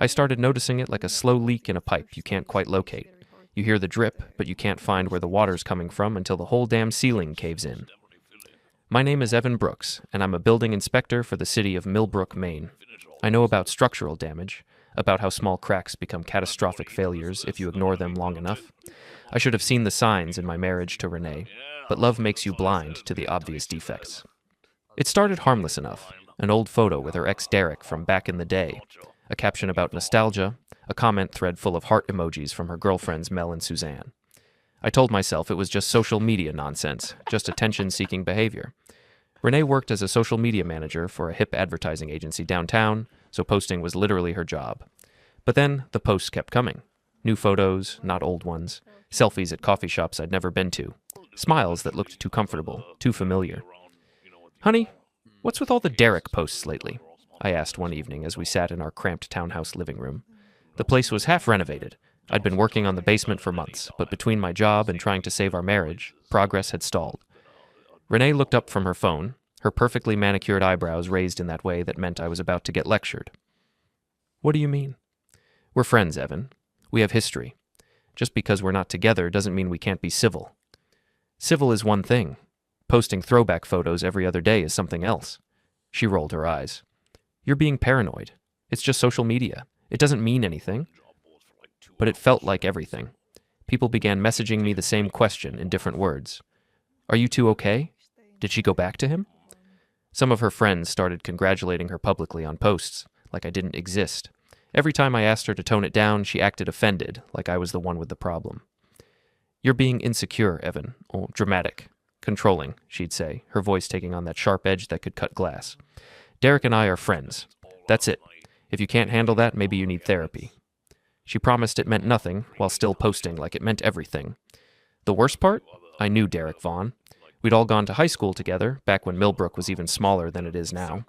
I started noticing it like a slow leak in a pipe you can't quite locate. You hear the drip, but you can't find where the water's coming from until the whole damn ceiling caves in. My name is Evan Brooks, and I'm a building inspector for the city of Millbrook, Maine. I know about structural damage, about how small cracks become catastrophic failures if you ignore them long enough. I should have seen the signs in my marriage to Renee, but love makes you blind to the obvious defects. It started harmless enough, an old photo with her ex Derek from back in the day, a caption about nostalgia, a comment thread full of heart emojis from her girlfriends Mel and Suzanne. I told myself it was just social media nonsense, just attention-seeking behavior. Renee worked as a social media manager for a hip advertising agency downtown, so posting was literally her job. But then the posts kept coming. New photos, not old ones, selfies at coffee shops I'd never been to, smiles that looked too comfortable, too familiar. "Honey, what's with all the Derek posts lately?" I asked one evening as we sat in our cramped townhouse living room. The place was half renovated. I'd been working on the basement for months, but between my job and trying to save our marriage, progress had stalled. Renee looked up from her phone, her perfectly manicured eyebrows raised in that way that meant I was about to get lectured. "What do you mean?" "We're friends, Evan. We have history. Just because we're not together doesn't mean we can't be civil. Civil is one thing. Posting throwback photos every other day is something else." She rolled her eyes. "You're being paranoid. It's just social media. It doesn't mean anything." But it felt like everything. People began messaging me the same question in different words. "Are you two okay? Did she go back to him?" Some of her friends started congratulating her publicly on posts, like I didn't exist. Every time I asked her to tone it down, she acted offended, like I was the one with the problem. "You're being insecure, Evan, or dramatic, controlling," she'd say, her voice taking on that sharp edge that could cut glass. "Derek and I are friends. That's it. If you can't handle that, maybe you need therapy." She promised it meant nothing, while still posting like it meant everything. The worst part? I knew Derek Vaughn. We'd all gone to high school together, back when Millbrook was even smaller than it is now.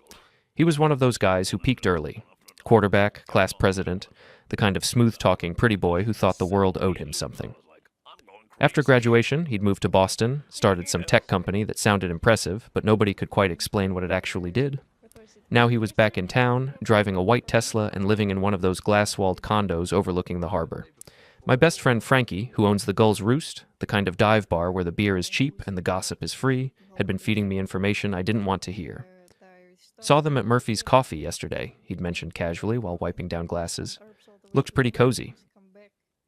He was one of those guys who peaked early. Quarterback, class president, the kind of smooth-talking pretty boy who thought the world owed him something. After graduation, he'd moved to Boston, started some tech company that sounded impressive, but nobody could quite explain what it actually did. Now he was back in town, driving a white Tesla and living in one of those glass-walled condos overlooking the harbor. My best friend Frankie, who owns the Gull's Roost, the kind of dive bar where the beer is cheap and the gossip is free, had been feeding me information I didn't want to hear. "Saw them at Murphy's Coffee yesterday," he'd mentioned casually while wiping down glasses. "Looked pretty cozy."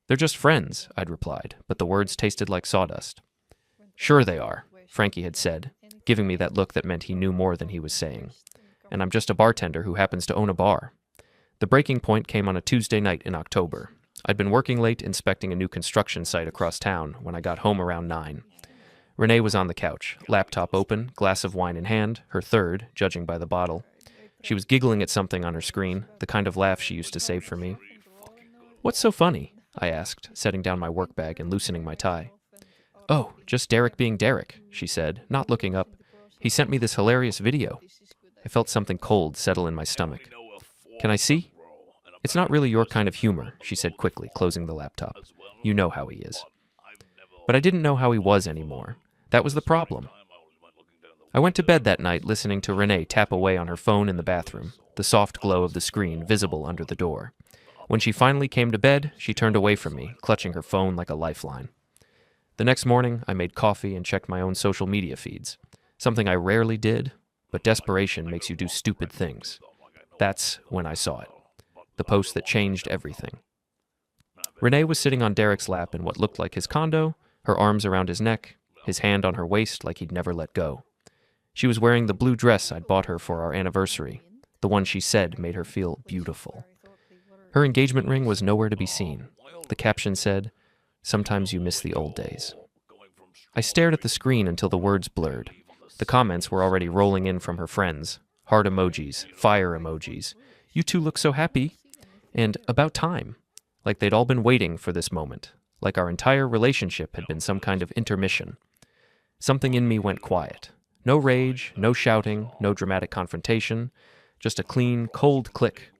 "They're just friends," I'd replied, but the words tasted like sawdust. "Sure they are," Frankie had said, giving me that look that meant he knew more than he was saying. "And I'm just a bartender who happens to own a bar." The breaking point came on a Tuesday night in October. I'd been working late inspecting a new construction site across town when I got home around 9. Renee was on the couch, laptop open, glass of wine in hand, her third, judging by the bottle. She was giggling at something on her screen, the kind of laugh she used to save for me. "What's so funny?" I asked, setting down my work bag and loosening my tie. "Oh, just Derek being Derek," she said, not looking up. "He sent me this hilarious video." I felt something cold settle in my stomach. "Can I see?" "It's not really your kind of humor," she said quickly, closing the laptop. "You know how he is." But I didn't know how he was anymore. That was the problem. I went to bed that night listening to Renee tap away on her phone in the bathroom, the soft glow of the screen visible under the door. When she finally came to bed, she turned away from me, clutching her phone like a lifeline. The next morning, I made coffee and checked my own social media feeds, something I rarely did, but desperation makes you do stupid things. That's when I saw it. The post that changed everything. Renee was sitting on Derek's lap in what looked like his condo, her arms around his neck, his hand on her waist like he'd never let go. She was wearing the blue dress I'd bought her for our anniversary, the one she said made her feel beautiful. Her engagement ring was nowhere to be seen. The caption said, "Sometimes you miss the old days." I stared at the screen until the words blurred. The comments were already rolling in from her friends. Heart emojis, fire emojis. "You two look so happy." And "about time." Like they'd all been waiting for this moment. Like our entire relationship had been some kind of intermission. Something in me went quiet. No rage, no shouting, no dramatic confrontation. Just a clean, cold click.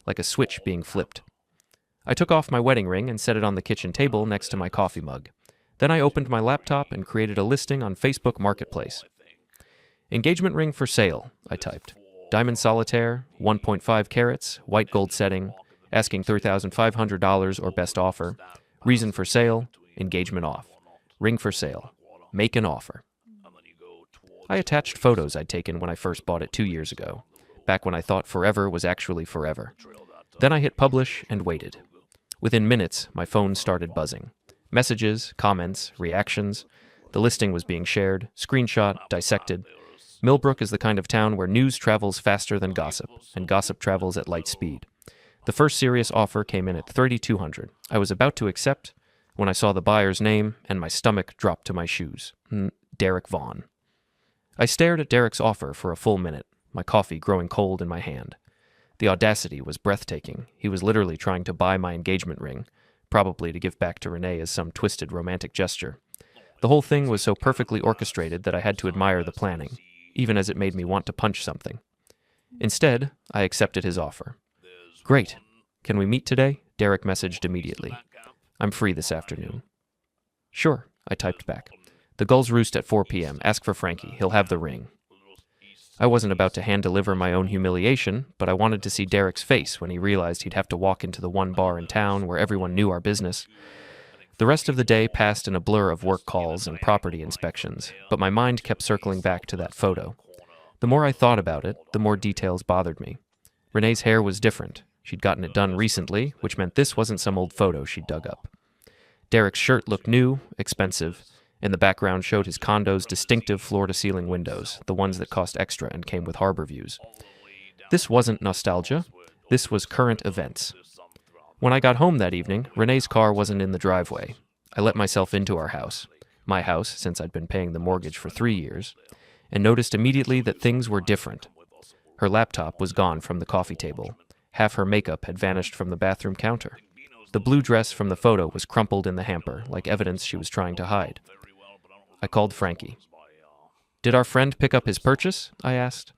Like a switch being flipped. I took off my wedding ring and set it on the kitchen table next to my coffee mug. Then I opened my laptop and created a listing on Facebook Marketplace. "Engagement ring for sale," I typed. "Diamond solitaire, 1.5 carats, white gold setting, Asking $3,500 or best offer. Reason for sale, engagement off. Ring for sale. Make an offer. I attached photos I'd taken when I first bought it 2 years ago, back when I thought forever was actually forever. Then I hit publish and waited. Within minutes, my phone started buzzing. Messages, comments, reactions. The listing was being shared, screenshot, dissected. Millbrook is the kind of town where news travels faster than gossip, and gossip travels at light speed. The first serious offer came in at $3,200. I was about to accept when I saw the buyer's name, and my stomach dropped to my shoes. Derek Vaughn. I stared at Derek's offer for a full minute, my coffee growing cold in my hand. The audacity was breathtaking. He was literally trying to buy my engagement ring, probably to give back to Renee as some twisted romantic gesture. The whole thing was so perfectly orchestrated that I had to admire the planning, even as it made me want to punch something. Instead, I accepted his offer. Great. Can we meet today? Derek messaged immediately. I'm free this afternoon. Sure, I typed back. The gulls roost at 4 p.m. Ask for Frankie. He'll have the ring. I wasn't about to hand-deliver my own humiliation, but I wanted to see Derek's face when he realized he'd have to walk into the one bar in town where everyone knew our business. The rest of the day passed in a blur of work calls and property inspections, but my mind kept circling back to that photo. The more I thought about it, the more details bothered me. Renee's hair was different. She'd gotten it done recently, which meant this wasn't some old photo she'd dug up. Derek's shirt looked new, expensive. In the background showed his condo's distinctive floor-to-ceiling windows, the ones that cost extra and came with harbor views. This wasn't nostalgia. This was current events. When I got home that evening, Renee's car wasn't in the driveway. I let myself into our house, my house since I'd been paying the mortgage for 3 years, and noticed immediately that things were different. Her laptop was gone from the coffee table. Half her makeup had vanished from the bathroom counter. The blue dress from the photo was crumpled in the hamper, like evidence she was trying to hide. I called Frankie. Did our friend pick up his purchase? I asked.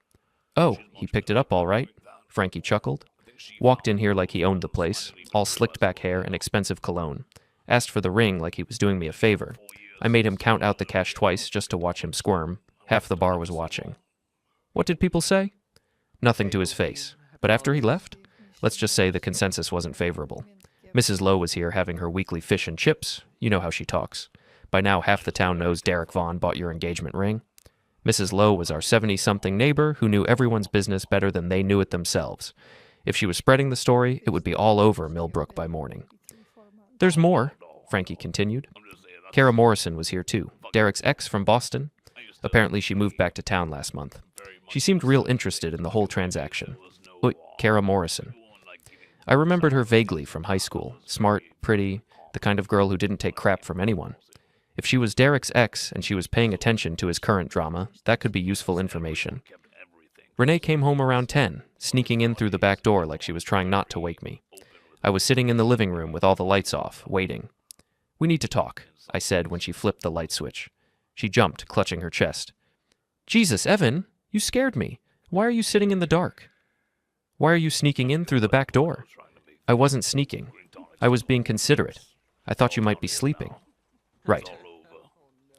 Oh, he picked it up all right, Frankie chuckled. Walked in here like he owned the place, all slicked back hair and expensive cologne. Asked for the ring like he was doing me a favor. I made him count out the cash twice just to watch him squirm. Half the bar was watching. What did people say? Nothing to his face. But after he left? Let's just say the consensus wasn't favorable. Mrs. Lowe was here having her weekly fish and chips. You know how she talks. By now, half the town knows Derek Vaughn bought your engagement ring. Mrs. Lowe was our 70-something neighbor who knew everyone's business better than they knew it themselves. If she was spreading the story, it would be all over Millbrook by morning. There's more, Frankie continued. Kara Morrison was here too, Derek's ex from Boston. Apparently she moved back to town last month. She seemed real interested in the whole transaction. Kara Morrison. I remembered her vaguely from high school. Smart, pretty, the kind of girl who didn't take crap from anyone. If she was Derek's ex and she was paying attention to his current drama, that could be useful information. Renee came home around 10, sneaking in through the back door like she was trying not to wake me. I was sitting in the living room with all the lights off, waiting. We need to talk, I said when she flipped the light switch. She jumped, clutching her chest. Jesus, Evan, you scared me. Why are you sitting in the dark? Why are you sneaking in through the back door? I wasn't sneaking. I was being considerate. I thought you might be sleeping. Right.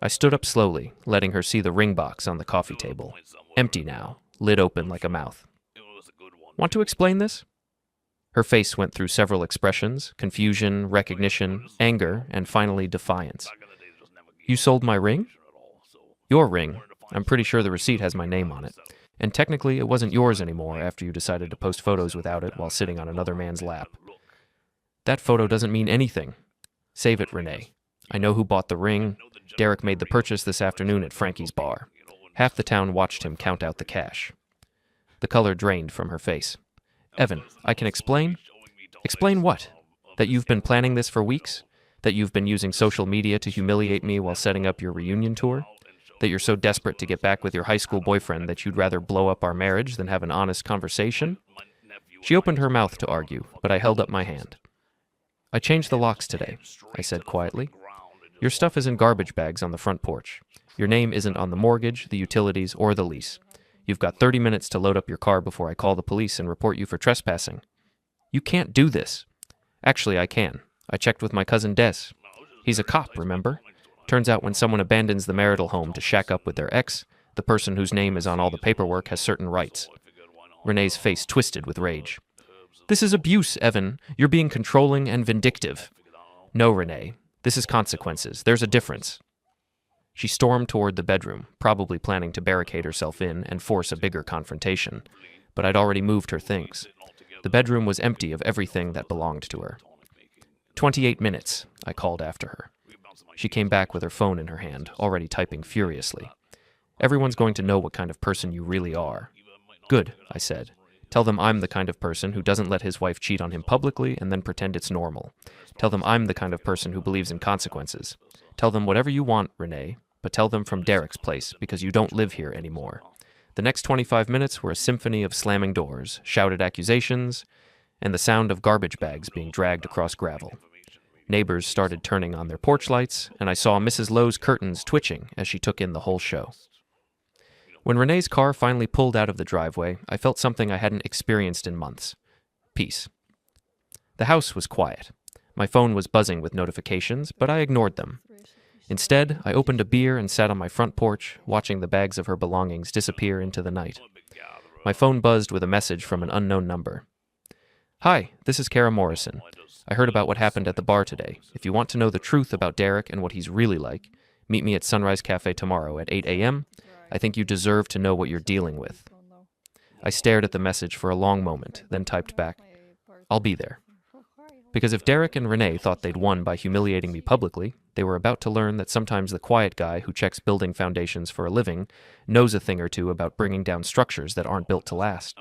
I stood up slowly, letting her see the ring box on the coffee table. Empty now, lid open like a mouth. Want to explain this? Her face went through several expressions: confusion, recognition, anger, and finally defiance. You sold my ring? Your ring. I'm pretty sure the receipt has my name on it. And technically, it wasn't yours anymore after you decided to post photos without it while sitting on another man's lap. That photo doesn't mean anything. Save it, Renee. I know who bought the ring. Derek made the purchase this afternoon at Frankie's bar. Half the town watched him count out the cash. The color drained from her face. Evan, I can explain? Explain what? That you've been planning this for weeks? That you've been using social media to humiliate me while setting up your reunion tour? That you're so desperate to get back with your high school boyfriend that you'd rather blow up our marriage than have an honest conversation? She opened her mouth to argue, but I held up my hand. I changed the locks today, I said quietly. Your stuff is in garbage bags on the front porch. Your name isn't on the mortgage, the utilities, or the lease. You've got 30 minutes to load up your car before I call the police and report you for trespassing. You can't do this. Actually, I can. I checked with my cousin Des. He's a cop, remember? Turns out when someone abandons the marital home to shack up with their ex, the person whose name is on all the paperwork has certain rights. Renee's face twisted with rage. This is abuse, Evan. You're being controlling and vindictive. No, Renee. This is consequences. There's a difference. She stormed toward the bedroom, probably planning to barricade herself in and force a bigger confrontation, but I'd already moved her things. The bedroom was empty of everything that belonged to her. 28 minutes, I called after her. She came back with her phone in her hand, already typing furiously. Everyone's going to know what kind of person you really are. Good, I said. Tell them I'm the kind of person who doesn't let his wife cheat on him publicly and then pretend it's normal. Tell them I'm the kind of person who believes in consequences. Tell them whatever you want, Renee, but tell them from Derek's place, because you don't live here anymore. The next 25 minutes were a symphony of slamming doors, shouted accusations, and the sound of garbage bags being dragged across gravel. Neighbors started turning on their porch lights, and I saw Mrs. Lowe's curtains twitching as she took in the whole show. When Renee's car finally pulled out of the driveway, I felt something I hadn't experienced in months. Peace. The house was quiet. My phone was buzzing with notifications, but I ignored them. Instead, I opened a beer and sat on my front porch, watching the bags of her belongings disappear into the night. My phone buzzed with a message from an unknown number. Hi, this is Kara Morrison. I heard about what happened at the bar today. If you want to know the truth about Derek and what he's really like, meet me at Sunrise Cafe tomorrow at 8 a.m. I think you deserve to know what you're dealing with. I stared at the message for a long moment, then typed back, I'll be there. Because if Derek and Renee thought they'd won by humiliating me publicly, they were about to learn that sometimes the quiet guy who checks building foundations for a living knows a thing or two about bringing down structures that aren't built to last.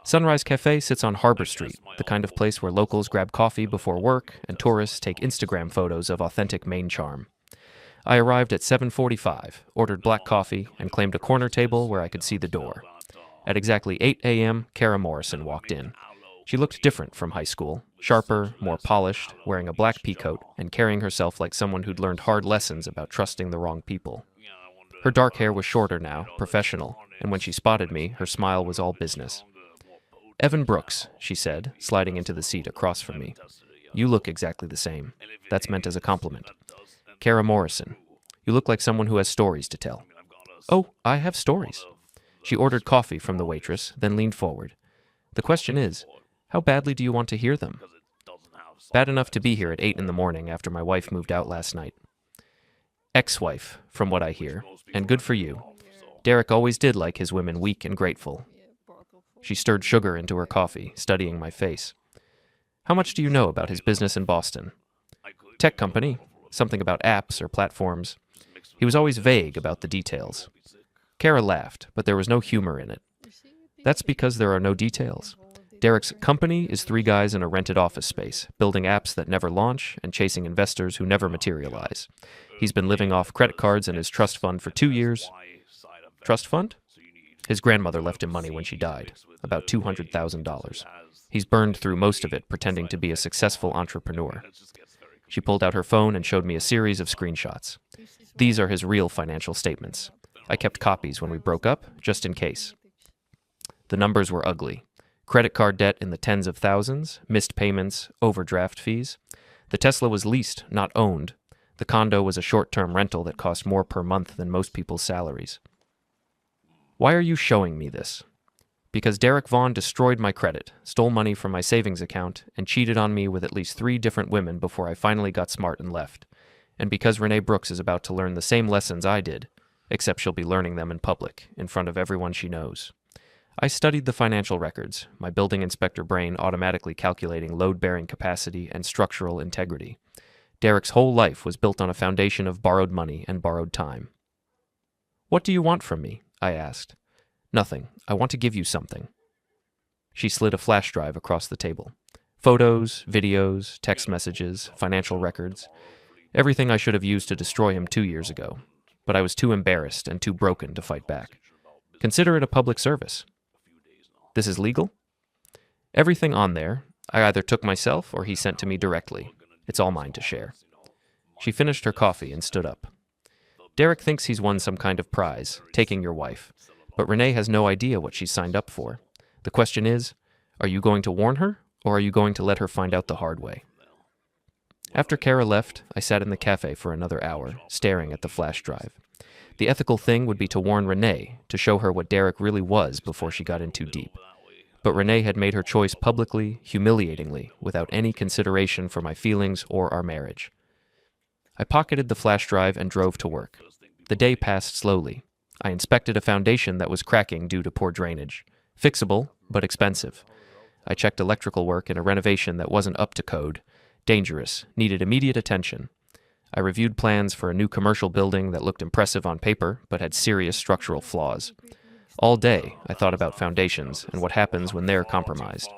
Sunrise Cafe sits on Harbor Street, the kind of place where locals grab coffee before work and tourists take Instagram photos of authentic Maine charm. I arrived at 7:45, ordered black coffee, and claimed a corner table where I could see the door. At exactly 8 a.m., Kara Morrison walked in. She looked different from high school, sharper, more polished, wearing a black peacoat, and carrying herself like someone who'd learned hard lessons about trusting the wrong people. Her dark hair was shorter now, professional, and when she spotted me, her smile was all business. Evan Brooks, she said, sliding into the seat across from me. You look exactly the same. That's meant as a compliment. Kara Morrison, you look like someone who has stories to tell. Oh, I have stories. She ordered coffee from the waitress, then leaned forward. The question is, how badly do you want to hear them? Bad enough to be here at 8 in the morning after my wife moved out last night. Ex-wife, from what I hear, and good for you. Derek always did like his women weak and grateful. She stirred sugar into her coffee, studying my face. How much do you know about his business in Boston? Tech company, something about apps or platforms. He was always vague about the details. Kara laughed, but there was no humor in it. That's because there are no details. Derek's company is 3 guys in a rented office space, building apps that never launch and chasing investors who never materialize. He's been living off credit cards and his trust fund for 2 years. Trust fund? His grandmother left him money when she died, about $200,000. He's burned through most of it pretending to be a successful entrepreneur. She pulled out her phone and showed me a series of screenshots. These are his real financial statements. I kept copies when we broke up, just in case. The numbers were ugly. Credit card debt in the tens of thousands, missed payments, overdraft fees. The Tesla was leased, not owned. The condo was a short-term rental that cost more per month than most people's salaries. Why are you showing me this? Because Derek Vaughn destroyed my credit, stole money from my savings account, and cheated on me with at least 3 different women before I finally got smart and left. And because Renee Brooks is about to learn the same lessons I did, except she'll be learning them in public, in front of everyone she knows. I studied the financial records, my building inspector brain automatically calculating load-bearing capacity and structural integrity. Derek's whole life was built on a foundation of borrowed money and borrowed time. What do you want from me? I asked. Nothing. I want to give you something. She slid a flash drive across the table. Photos, videos, text messages, financial records. Everything I should have used to destroy him 2 years ago. But I was too embarrassed and too broken to fight back. Consider it a public service. This is legal? Everything on there, I either took myself or he sent to me directly. It's all mine to share. She finished her coffee and stood up. Derek thinks he's won some kind of prize, taking your wife. But Renee has no idea what she's signed up for. The question is, are you going to warn her, or are you going to let her find out the hard way? After Kara left, I sat in the cafe for another hour, staring at the flash drive. The ethical thing would be to warn Renee, to show her what Derek really was before she got in too deep. But Renee had made her choice publicly, humiliatingly, without any consideration for my feelings or our marriage. I pocketed the flash drive and drove to work. The day passed slowly. I inspected a foundation that was cracking due to poor drainage. Fixable, but expensive. I checked electrical work in a renovation that wasn't up to code. Dangerous, needed immediate attention. I reviewed plans for a new commercial building that looked impressive on paper, but had serious structural flaws. All day, I thought about foundations and what happens when they're compromised.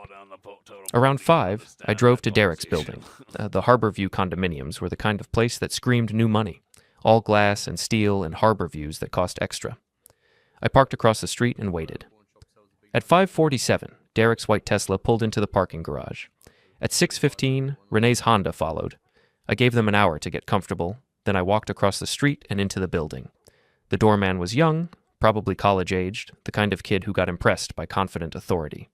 Around 5, I drove to Derek's building. The Harborview condominiums were the kind of place that screamed new money. All glass and steel and harbor views that cost extra. I parked across the street and waited. At 5:47, Derek's white Tesla pulled into the parking garage. At 6:15, Renee's Honda followed. I gave them an hour to get comfortable, then I walked across the street and into the building. The doorman was young, probably college-aged, the kind of kid who got impressed by confident authority.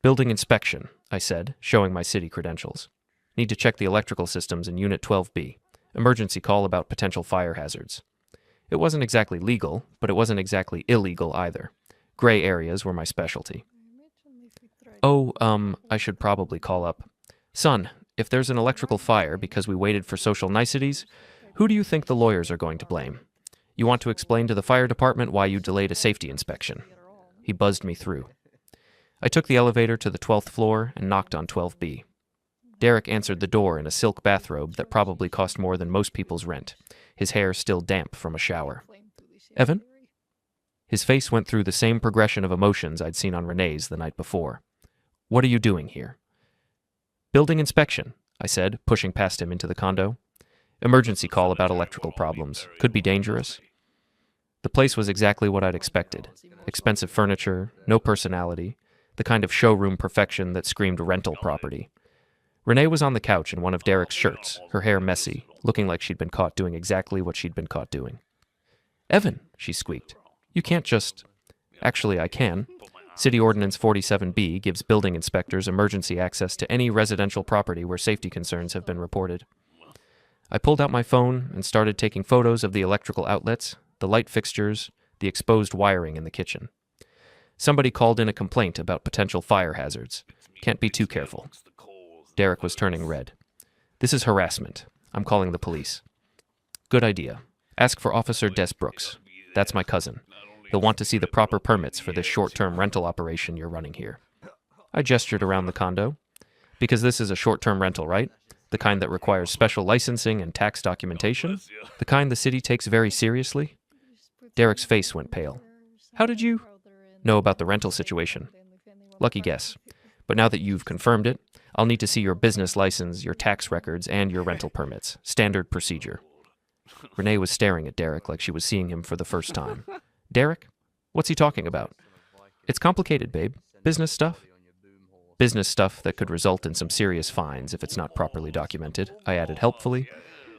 "Building inspection," I said, showing my city credentials. "Need to check the electrical systems in Unit 12B. Emergency call about potential fire hazards." It wasn't exactly legal, but it wasn't exactly illegal either. Gray areas were my specialty. "Oh, I should probably call up. Son, if there's an electrical fire because we waited for social niceties, who do you think the lawyers are going to blame? You want to explain to the fire department why you delayed a safety inspection." He buzzed me through. I took the elevator to the 12th floor and knocked on 12B. Derek answered the door in a silk bathrobe that probably cost more than most people's rent, his hair still damp from a shower. "Evan?" His face went through the same progression of emotions I'd seen on Renee's the night before. "What are you doing here?" "Building inspection," I said, pushing past him into the condo. "Emergency call about electrical problems. Could be dangerous." The place was exactly what I'd expected. Expensive furniture, no personality, the kind of showroom perfection that screamed rental property. Renee was on the couch in one of Derek's shirts, her hair messy, looking like she'd been caught doing exactly what she'd been caught doing. "Evan," she squeaked, "you can't just—" "Actually, I can. City Ordinance 47B gives building inspectors emergency access to any residential property where safety concerns have been reported." I pulled out my phone and started taking photos of the electrical outlets, the light fixtures, the exposed wiring in the kitchen. Somebody called in a complaint about potential fire hazards. Can't be too careful. Derek was turning red. "This is harassment. I'm calling the police." "Good idea. Ask for Officer Des Brooks. That's my cousin. He'll want to see the proper permits for this short-term rental operation you're running here." I gestured around the condo. "Because this is a short-term rental, right? The kind that requires special licensing and tax documentation? The kind the city takes very seriously?" Derek's face went pale. "How did you know about the rental situation?" "Lucky guess. But now that you've confirmed it, I'll need to see your business license, your tax records, and your rental permits. Standard procedure." Renee was staring at Derek like she was seeing him for the first time. "Derek? What's he talking about?" "It's complicated, babe. Business stuff." "Business stuff that could result in some serious fines if it's not properly documented," I added helpfully.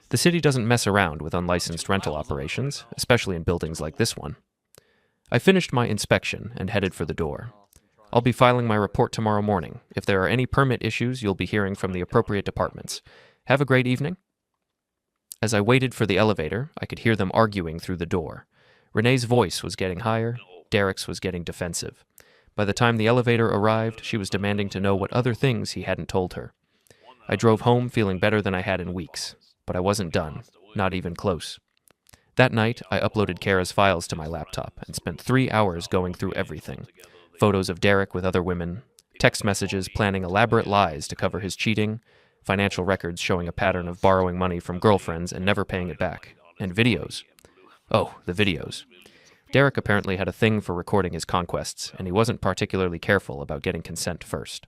"The city doesn't mess around with unlicensed rental operations, especially in buildings like this one." I finished my inspection and headed for the door. "I'll be filing my report tomorrow morning. If there are any permit issues, you'll be hearing from the appropriate departments. Have a great evening." As I waited for the elevator, I could hear them arguing through the door. Renee's voice was getting higher, Derek's was getting defensive. By the time the elevator arrived, she was demanding to know what other things he hadn't told her. I drove home feeling better than I had in weeks, but I wasn't done, not even close. That night, I uploaded Kara's files to my laptop and spent 3 hours going through everything. Photos of Derek with other women, text messages planning elaborate lies to cover his cheating, financial records showing a pattern of borrowing money from girlfriends and never paying it back, and videos. Oh, the videos. Derek apparently had a thing for recording his conquests, and he wasn't particularly careful about getting consent first.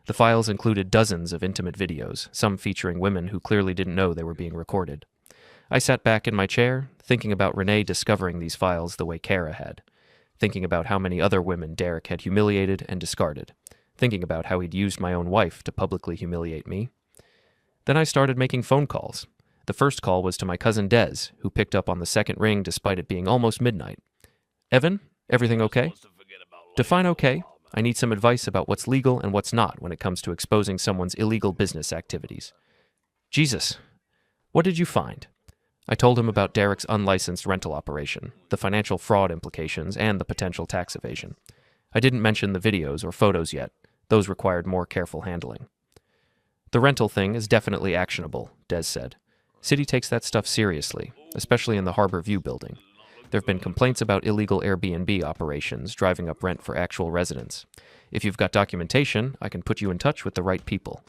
The files included dozens of intimate videos, some featuring women who clearly didn't know they were being recorded. I sat back in my chair, thinking about Renee discovering these files the way Kara had. Thinking about how many other women Derek had humiliated and discarded. Thinking about how he'd used my own wife to publicly humiliate me. Then I started making phone calls. The first call was to my cousin Des, who picked up on the second ring despite it being almost midnight. "Evan, everything okay?" "Define okay. I need some advice about what's legal and what's not when it comes to exposing someone's illegal business activities." "Jesus, what did you find?" I told him about Derek's unlicensed rental operation, the financial fraud implications, and the potential tax evasion. I didn't mention the videos or photos yet. Those required more careful handling. The rental thing is definitely actionable, Des said. City takes that stuff seriously, especially in the Harbor View building. There have been complaints about illegal Airbnb operations driving up rent for actual residents. If you've got documentation, I can put you in touch with the right people.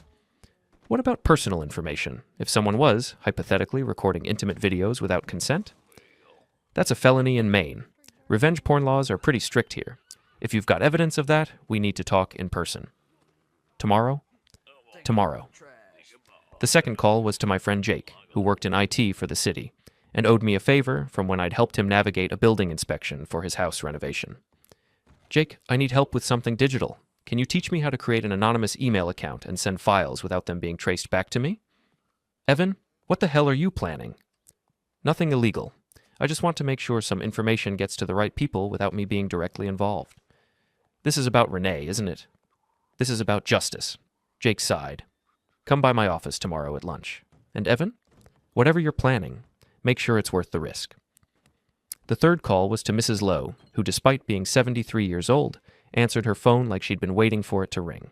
What about personal information? If someone was, hypothetically, recording intimate videos without consent? That's a felony in Maine. Revenge porn laws are pretty strict here. If you've got evidence of that, we need to talk in person. Tomorrow? Tomorrow. The second call was to my friend Jake, who worked in IT for the city, and owed me a favor from when I'd helped him navigate a building inspection for his house renovation. Jake, I need help with something digital. Can you teach me how to create an anonymous email account and send files without them being traced back to me? Evan, what the hell are you planning? Nothing illegal. I just want to make sure some information gets to the right people without me being directly involved. This is about Renee, isn't it? This is about justice. Jake sighed. Come by my office tomorrow at lunch. And Evan, whatever you're planning, make sure it's worth the risk. The third call was to Mrs. Lowe, who, despite being 73 years old, answered her phone like she'd been waiting for it to ring.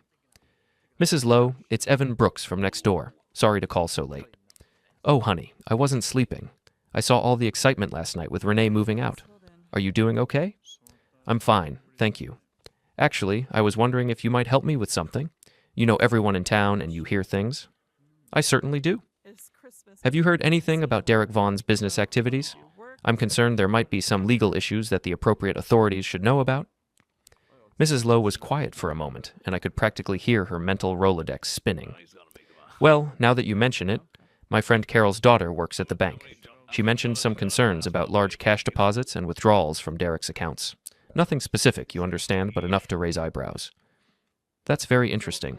Mrs. Lowe, it's Evan Brooks from next door. Sorry to call so late. Oh, honey, I wasn't sleeping. I saw all the excitement last night with Renee moving out. Are you doing okay? I'm fine, thank you. Actually, I was wondering if you might help me with something. You know everyone in town and you hear things. I certainly do. Have you heard anything about Derek Vaughn's business activities? I'm concerned there might be some legal issues that the appropriate authorities should know about. Mrs. Lowe was quiet for a moment, and I could practically hear her mental Rolodex spinning. Well, now that you mention it, my friend Carol's daughter works at the bank. She mentioned some concerns about large cash deposits and withdrawals from Derek's accounts. Nothing specific, you understand, but enough to raise eyebrows. That's very interesting.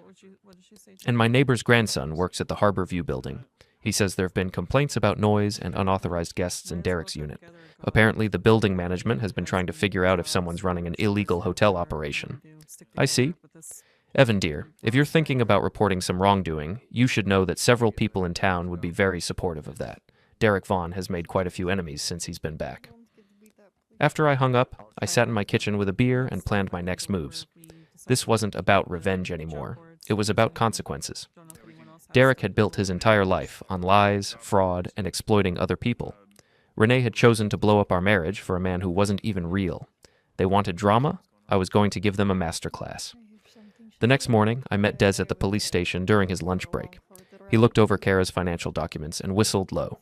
And my neighbor's grandson works at the Harbor View building. He says there have been complaints about noise and unauthorized guests in Derek's unit. Apparently, the building management has been trying to figure out if someone's running an illegal hotel operation. I see. Evan, dear, if you're thinking about reporting some wrongdoing, you should know that several people in town would be very supportive of that. Derek Vaughn has made quite a few enemies since he's been back. After I hung up, I sat in my kitchen with a beer and planned my next moves. This wasn't about revenge anymore. It was about consequences. Derek had built his entire life on lies, fraud, and exploiting other people. Renee had chosen to blow up our marriage for a man who wasn't even real. They wanted drama. I was going to give them a masterclass. The next morning, I met Des at the police station during his lunch break. He looked over Kara's financial documents and whistled low.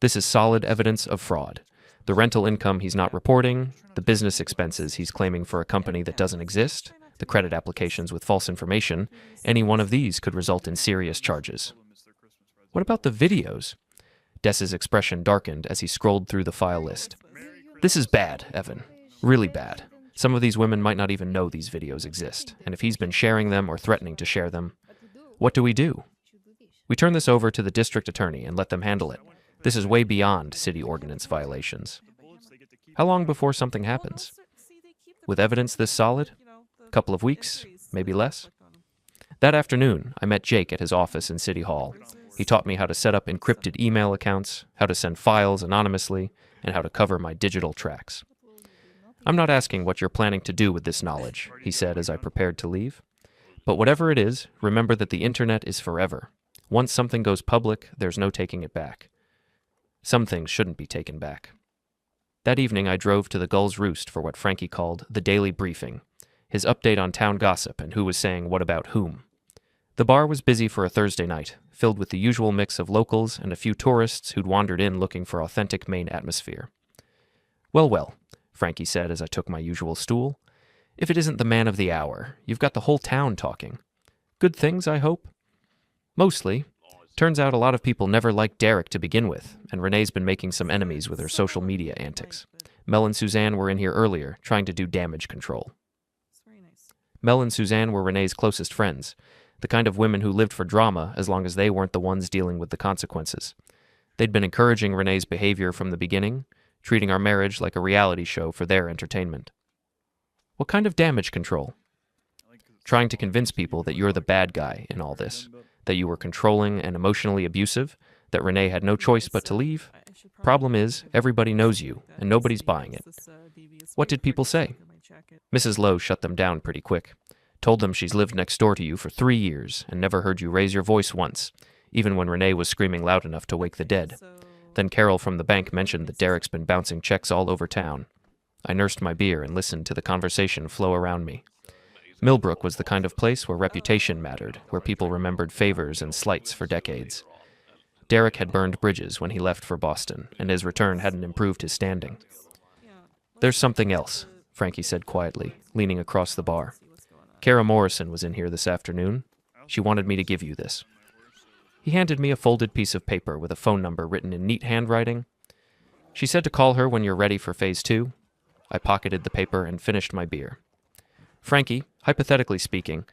This is solid evidence of fraud. The rental income he's not reporting, the business expenses he's claiming for a company that doesn't exist, the credit applications with false information, any one of these could result in serious charges. What about the videos? Des's expression darkened as he scrolled through the file list. This is bad, Evan. Really bad. Some of these women might not even know these videos exist, and if he's been sharing them or threatening to share them, what do? We turn this over to the district attorney and let them handle it. This is way beyond city ordinance violations. How long before something happens? With evidence this solid? A couple of weeks, maybe less? That afternoon, I met Jake at his office in City Hall. He taught me how to set up encrypted email accounts, how to send files anonymously, and how to cover my digital tracks. I'm not asking what you're planning to do with this knowledge, he said as I prepared to leave. But whatever it is, remember that the internet is forever. Once something goes public, there's no taking it back. Some things shouldn't be taken back. That evening, I drove to the Gull's Roost for what Frankie called the daily briefing, his update on town gossip and who was saying what about whom. The bar was busy for a Thursday night, filled with the usual mix of locals and a few tourists who'd wandered in looking for authentic Maine atmosphere. Well, Frankie said as I took my usual stool. If it isn't the man of the hour, you've got the whole town talking. Good things, I hope? Mostly. Turns out a lot of people never liked Derek to begin with, and Renee's been making some enemies with her social media antics. Mel and Suzanne were in here earlier, trying to do damage control. Mel and Suzanne were Renee's closest friends, the kind of women who lived for drama as long as they weren't the ones dealing with the consequences. They'd been encouraging Renee's behavior from the beginning, treating our marriage like a reality show for their entertainment. What kind of damage control? Trying to convince people that you're the bad guy in all this, that you were controlling and emotionally abusive, that Renee had no choice but to leave. Problem is, everybody knows you, and nobody's buying it. What did people say? Mrs. Lowe shut them down pretty quick. Told them she's lived next door to you for 3 years and never heard you raise your voice once, even when Renee was screaming loud enough to wake the dead. Then Carol from the bank mentioned that Derek's been bouncing checks all over town. I nursed my beer and listened to the conversation flow around me. Millbrook was the kind of place where reputation mattered, where people remembered favors and slights for decades. Derek had burned bridges when he left for Boston, and his return hadn't improved his standing. "There's something else," Frankie said quietly, leaning across the bar. "Kara Morrison was in here this afternoon. She wanted me to give you this." He handed me a folded piece of paper with a phone number written in neat handwriting. "She said to call her when you're ready for Phase 2. I pocketed the paper and finished my beer. "Frankie, hypothetically speaking,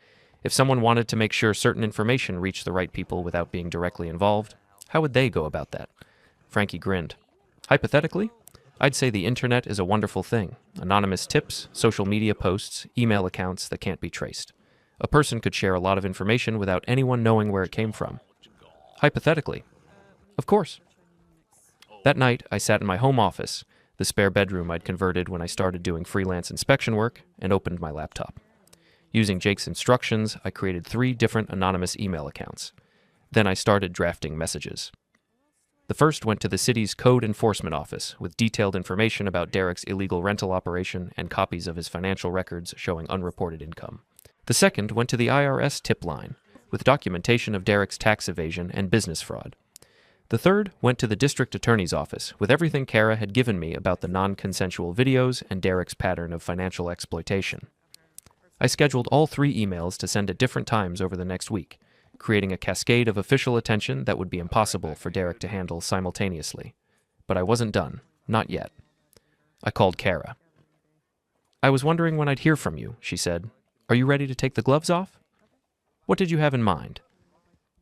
if someone wanted to make sure certain information reached the right people without being directly involved, how would they go about that?" Frankie grinned. "Hypothetically, I'd say the internet is a wonderful thing. Anonymous tips, social media posts, email accounts that can't be traced. A person could share a lot of information without anyone knowing where it came from." "Hypothetically. Of course." That night, I sat in my home office, the spare bedroom I'd converted when I started doing freelance inspection work, and opened my laptop. Using Jake's instructions, I created 3 different anonymous email accounts. Then I started drafting messages. The first went to the city's code enforcement office with detailed information about Derek's illegal rental operation and copies of his financial records showing unreported income. The second went to the IRS tip line with documentation of Derek's tax evasion and business fraud. The third went to the district attorney's office with everything Kara had given me about the non-consensual videos and Derek's pattern of financial exploitation. I scheduled all 3 emails to send at different times over the next week, creating a cascade of official attention that would be impossible for Derek to handle simultaneously. But I wasn't done. Not yet. I called Kara. "I was wondering when I'd hear from you," she said. "Are you ready to take the gloves off?" "What did you have in mind?"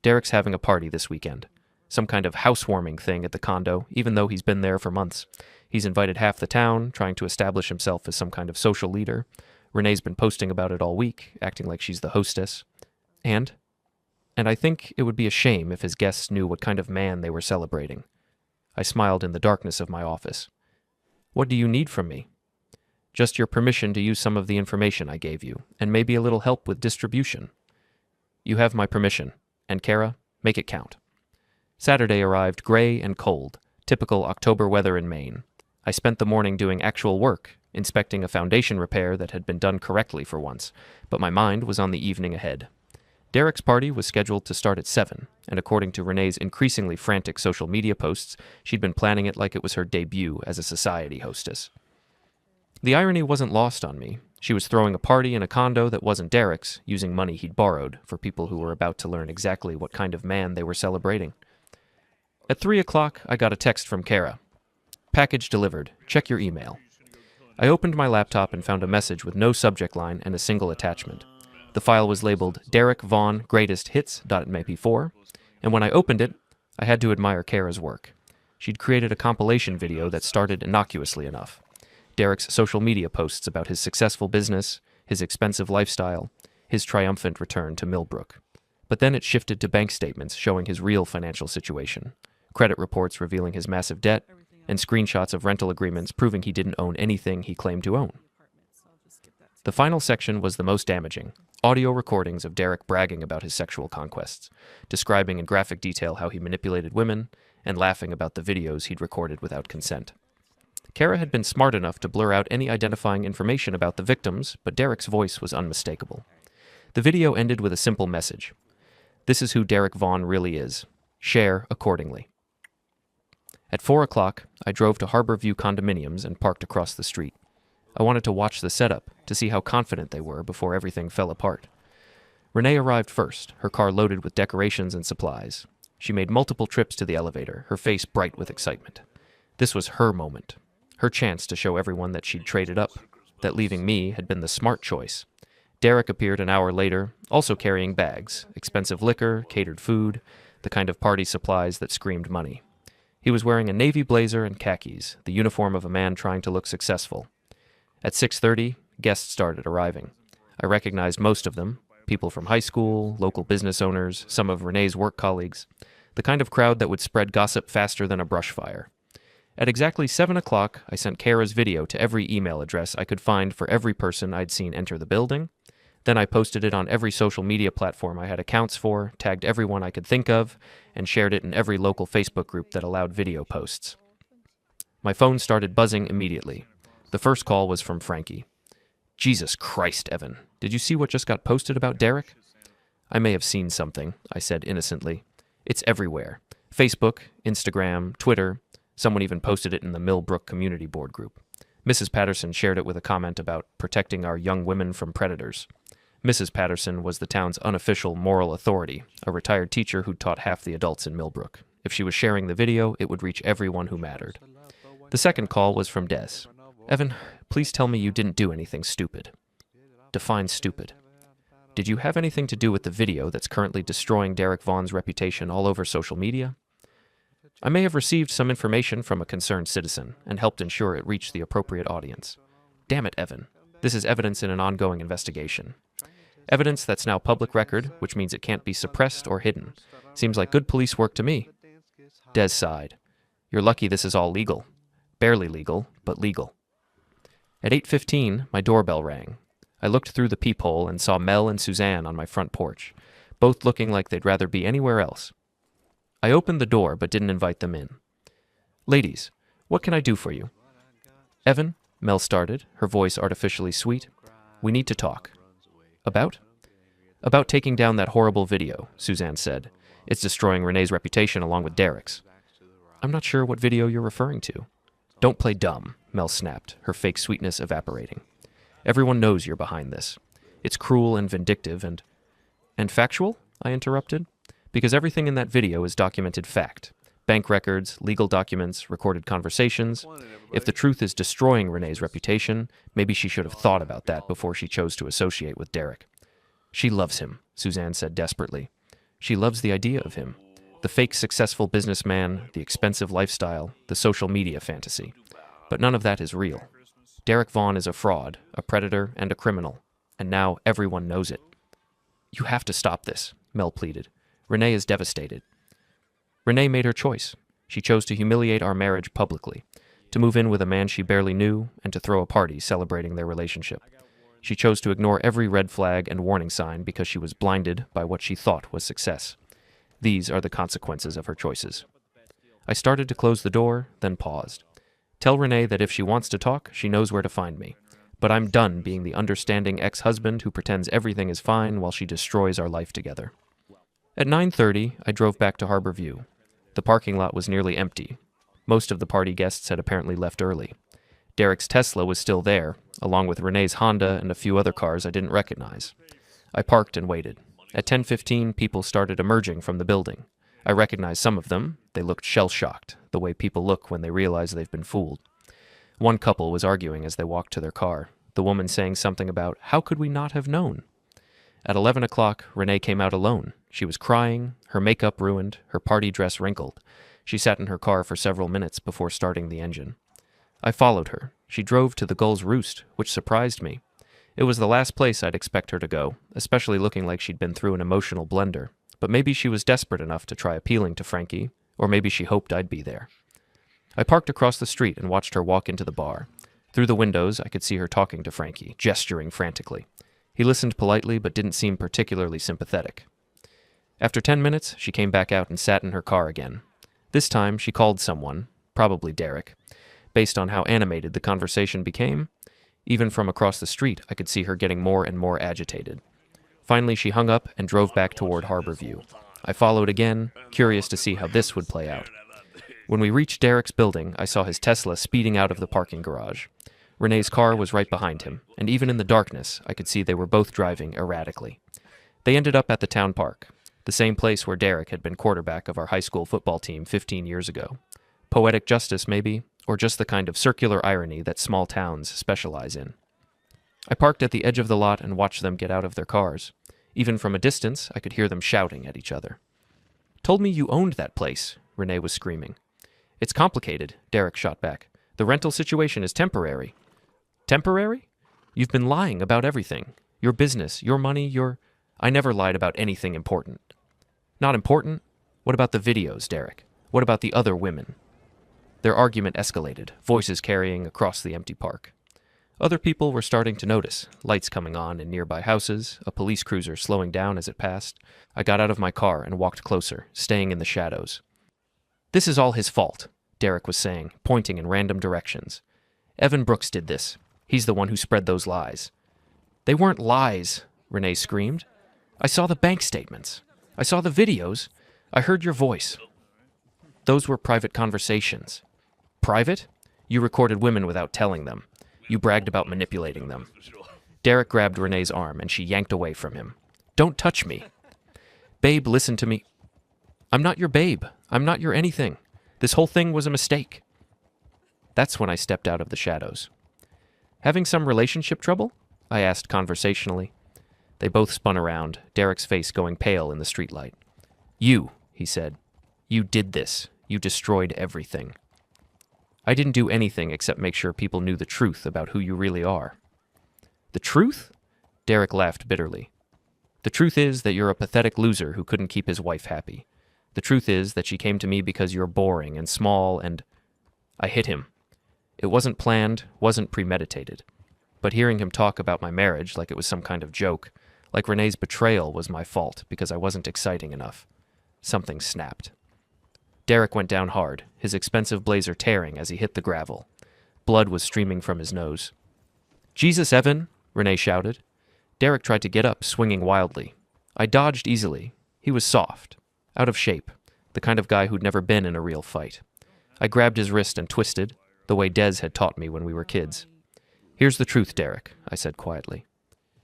"Derek's having a party this weekend. Some kind of housewarming thing at the condo, even though he's been there for months. He's invited half the town, trying to establish himself as some kind of social leader. Renee's been posting about it all week, acting like she's the hostess. And I think it would be a shame if his guests knew what kind of man they were celebrating." I smiled in the darkness of my office. "What do you need from me?" "Just your permission to use some of the information I gave you, and maybe a little help with distribution." "You have my permission. And Kara, make it count." Saturday arrived gray and cold, typical October weather in Maine. I spent the morning doing actual work, inspecting a foundation repair that had been done correctly for once, but my mind was on the evening ahead. Derek's party was scheduled to start at 7, and according to Renee's increasingly frantic social media posts, she'd been planning it like it was her debut as a society hostess. The irony wasn't lost on me. She was throwing a party in a condo that wasn't Derek's, using money he'd borrowed for people who were about to learn exactly what kind of man they were celebrating. At 3 o'clock, I got a text from Kara. "Package delivered. Check your email." I opened my laptop and found a message with no subject line and a single attachment. The file was labeled Derek Vaughn Greatest Hits.mp4, and when I opened it, I had to admire Kara's work. She'd created a compilation video that started innocuously enough. Derek's social media posts about his successful business, his expensive lifestyle, his triumphant return to Millbrook. But then it shifted to bank statements showing his real financial situation, credit reports revealing his massive debt, and screenshots of rental agreements proving he didn't own anything he claimed to own. The final section was the most damaging, audio recordings of Derek bragging about his sexual conquests, describing in graphic detail how he manipulated women, and laughing about the videos he'd recorded without consent. Kara had been smart enough to blur out any identifying information about the victims, but Derek's voice was unmistakable. The video ended with a simple message. "This is who Derek Vaughn really is. Share accordingly." At 4 o'clock, I drove to Harborview Condominiums and parked across the street. I wanted to watch the setup, to see how confident they were before everything fell apart. Renee arrived first, her car loaded with decorations and supplies. She made multiple trips to the elevator, her face bright with excitement. This was her moment, her chance to show everyone that she'd traded up, that leaving me had been the smart choice. Derek appeared an hour later, also carrying bags, expensive liquor, catered food, the kind of party supplies that screamed money. He was wearing a navy blazer and khakis, the uniform of a man trying to look successful. At 6:30, guests started arriving. I recognized most of them, people from high school, local business owners, some of Renee's work colleagues, the kind of crowd that would spread gossip faster than a brush fire. At exactly 7 o'clock, I sent Kara's video to every email address I could find for every person I'd seen enter the building. Then I posted it on every social media platform I had accounts for, tagged everyone I could think of, and shared it in every local Facebook group that allowed video posts. My phone started buzzing immediately. The first call was from Frankie. "Jesus Christ, Evan. Did you see what just got posted about Derek?" "I may have seen something," I said innocently. "It's everywhere. Facebook, Instagram, Twitter. Someone even posted it in the Millbrook Community Board group. Mrs. Patterson shared it with a comment about protecting our young women from predators. Mrs. Patterson was the town's unofficial moral authority, a retired teacher who'd taught half the adults in Millbrook. If she was sharing the video, it would reach everyone who mattered. The second call was from Des. "Evan, please tell me you didn't do anything stupid." Define stupid. "Did you have anything to do with the video that's currently destroying Derek Vaughn's reputation all over social media?" "I may have received some information from a concerned citizen and helped ensure it reached the appropriate audience." "Damn it, Evan. This is evidence in an ongoing investigation. Evidence that's now public record, which means it can't be suppressed or hidden. Seems like good police work to me." Des sighed. "You're lucky this is all legal. Barely legal, but legal." At 8:15, my doorbell rang. I looked through the peephole and saw Mel and Suzanne on my front porch, both looking like they'd rather be anywhere else. I opened the door but didn't invite them in. "Ladies, what can I do for you?" "Evan," Mel started, her voice artificially sweet, "we need to talk." "About?" "About taking down that horrible video," Suzanne said. "It's destroying Renee's reputation along with Derek's." "I'm not sure what video you're referring to." "Don't play dumb," Mel snapped, her fake sweetness evaporating. "Everyone knows you're behind this. It's cruel and vindictive and factual?" I interrupted. "Because everything in that video is documented fact. Bank records, legal documents, recorded conversations. If the truth is destroying Renee's reputation, maybe she should have thought about that before she chose to associate with Derek." "She loves him," Suzanne said desperately. "She loves the idea of him. The fake successful businessman, the expensive lifestyle, the social media fantasy. But none of that is real. Derek Vaughn is a fraud, a predator, and a criminal. And now everyone knows it." "You have to stop this," Mel pleaded. "Renee is devastated." Renee made her choice. She chose to humiliate our marriage publicly, to move in with a man she barely knew, and to throw a party celebrating their relationship. She chose to ignore every red flag and warning sign because she was blinded by what she thought was success. These are the consequences of her choices. I started to close the door, then paused. "Tell Renee that if she wants to talk, she knows where to find me. But I'm done being the understanding ex-husband who pretends everything is fine while she destroys our life together." At 9:30, I drove back to Harbor View. The parking lot was nearly empty. Most of the party guests had apparently left early. Derek's Tesla was still there, along with Renee's Honda and a few other cars I didn't recognize. I parked and waited. At 10:15, people started emerging from the building. I recognized some of them. They looked shell-shocked, the way people look when they realize they've been fooled. One couple was arguing as they walked to their car, the woman saying something about, "How could we not have known?" At 11 o'clock, Renee came out alone. She was crying, her makeup ruined, her party dress wrinkled. She sat in her car for several minutes before starting the engine. I followed her. She drove to the Gull's Roost, which surprised me. It was the last place I'd expect her to go, especially looking like she'd been through an emotional blender. But maybe she was desperate enough to try appealing to Frankie, or maybe she hoped I'd be there. I parked across the street and watched her walk into the bar. Through the windows, I could see her talking to Frankie, gesturing frantically. He listened politely but didn't seem particularly sympathetic. After 10 minutes, she came back out and sat in her car again. This time, she called someone, probably Derek. Based on how animated the conversation became, even from across the street, I could see her getting more and more agitated. Finally, she hung up and drove back toward Harbor View. I followed again, curious to see how this would play out. When we reached Derek's building, I saw his Tesla speeding out of the parking garage. Renee's car was right behind him, and even in the darkness, I could see they were both driving erratically. They ended up at the town park, the same place where Derek had been quarterback of our high school football team 15 years ago. Poetic justice, maybe, or just the kind of circular irony that small towns specialize in. I parked at the edge of the lot and watched them get out of their cars. Even from a distance, I could hear them shouting at each other. "Told me you owned that place," Renee was screaming. "It's complicated," Derek shot back. "The rental situation is temporary." "Temporary? You've been lying about everything. Your business, your money, your—" "I never lied about anything important." "Not important? What about the videos, Derek? What about the other women?" Their argument escalated, voices carrying across the empty park. Other people were starting to notice, lights coming on in nearby houses, a police cruiser slowing down as it passed. I got out of my car and walked closer, staying in the shadows. "This is all his fault," Derek was saying, pointing in random directions. "Evan Brooks did this. He's the one who spread those lies." "They weren't lies," Renee screamed. "I saw the bank statements. I saw the videos. I heard your voice." "Those were private conversations." "Private? You recorded women without telling them. You bragged about manipulating them." Derek grabbed Renee's arm and she yanked away from him. "Don't touch me." "Babe, listen to me." "I'm not your babe. I'm not your anything. This whole thing was a mistake." That's when I stepped out of the shadows. "Having some relationship trouble?" I asked conversationally. They both spun around, Derek's face going pale in the streetlight. "You," he said. "You did this. You destroyed everything." "I didn't do anything except make sure people knew the truth about who you really are." "The truth?" Derek laughed bitterly. "The truth is that you're a pathetic loser who couldn't keep his wife happy. The truth is that she came to me because you're boring and small and—" I hit him. It wasn't planned, wasn't premeditated. But hearing him talk about my marriage like it was some kind of joke, like Renee's betrayal was my fault because I wasn't exciting enough, something snapped. Derek went down hard, his expensive blazer tearing as he hit the gravel. Blood was streaming from his nose. "Jesus, Evan!" Renee shouted. Derek tried to get up, swinging wildly. I dodged easily. He was soft, out of shape, the kind of guy who'd never been in a real fight. I grabbed his wrist and twisted, the way Des had taught me when we were kids. "Here's the truth, Derek," I said quietly.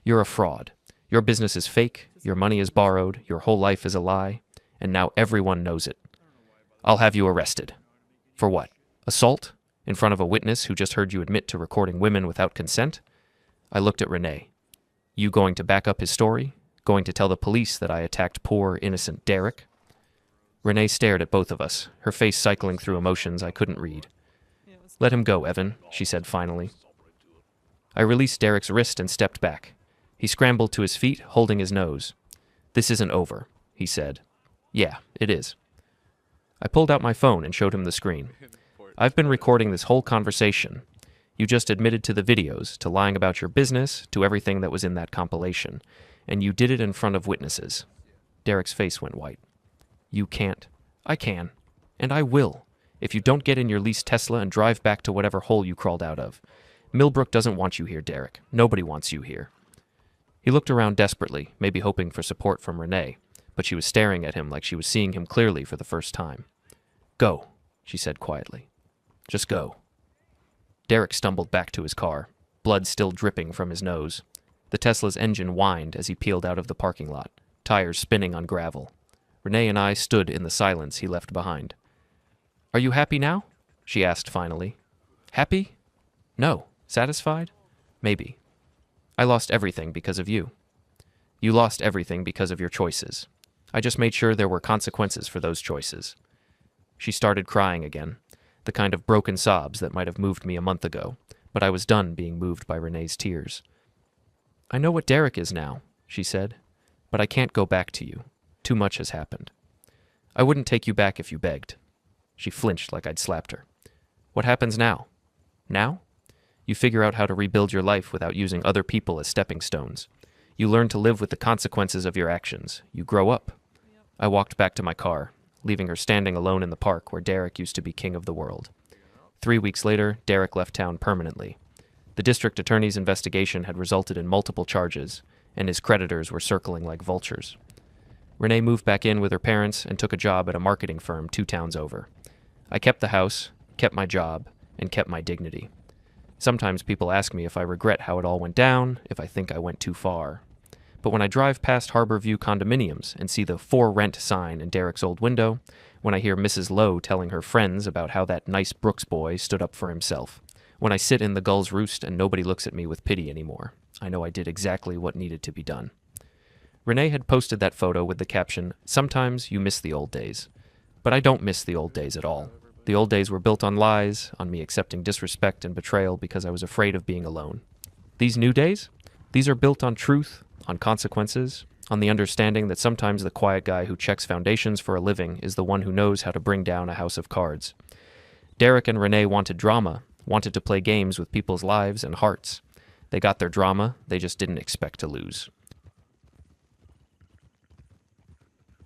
"You're a fraud. Your business is fake, your money is borrowed, your whole life is a lie, and now everyone knows it. I'll have you arrested." "For what? Assault? In front of a witness who just heard you admit to recording women without consent?" I looked at Renee. "You going to back up his story? Going to tell the police that I attacked poor, innocent Derek?" Renee stared at both of us, her face cycling through emotions I couldn't read. "Let him go, Evan," she said finally. I released Derek's wrist and stepped back. He scrambled to his feet, holding his nose. "This isn't over," he said. "Yeah, it is." I pulled out my phone and showed him the screen. "I've been recording this whole conversation. You just admitted to the videos, to lying about your business, to everything that was in that compilation. And you did it in front of witnesses." Derek's face went white. "You can't." "I can. And I will. If you don't get in your leased Tesla and drive back to whatever hole you crawled out of. Millbrook doesn't want you here, Derek. Nobody wants you here." He looked around desperately, maybe hoping for support from Renee, but she was staring at him like she was seeing him clearly for the first time. "Go," she said quietly. "Just go." Derek stumbled back to his car, blood still dripping from his nose. The Tesla's engine whined as he peeled out of the parking lot, tires spinning on gravel. Renee and I stood in the silence he left behind. "Are you happy now?" she asked finally. "Happy? No. Satisfied? Maybe. I lost everything because of you. You lost everything because of your choices. I just made sure there were consequences for those choices." She started crying again, the kind of broken sobs that might have moved me a month ago, but I was done being moved by Renee's tears. "I know what Derek is now," she said, "but I can't go back to you. Too much has happened. I wouldn't take you back if you begged." She flinched like I'd slapped her. "What happens now? Now? You figure out how to rebuild your life without using other people as stepping stones. You learn to live with the consequences of your actions. You grow up." I walked back to my car, leaving her standing alone in the park where Derek used to be king of the world. 3 weeks later, Derek left town permanently. The district attorney's investigation had resulted in multiple charges, and his creditors were circling like vultures. Renee moved back in with her parents and took a job at a marketing firm 2 towns over. I kept the house, kept my job, and kept my dignity. Sometimes people ask me if I regret how it all went down, if I think I went too far. But when I drive past Harbor View condominiums and see the "For Rent" sign in Derek's old window, when I hear Mrs. Lowe telling her friends about how that nice Brooks boy stood up for himself, when I sit in the Gull's Roost and nobody looks at me with pity anymore, I know I did exactly what needed to be done. Renee had posted that photo with the caption, "Sometimes you miss the old days." But I don't miss the old days at all. The old days were built on lies, on me accepting disrespect and betrayal because I was afraid of being alone. These new days? These are built on truth, on consequences, on the understanding that sometimes the quiet guy who checks foundations for a living is the one who knows how to bring down a house of cards. Derek and Renee wanted drama, wanted to play games with people's lives and hearts. They got their drama, they just didn't expect to lose.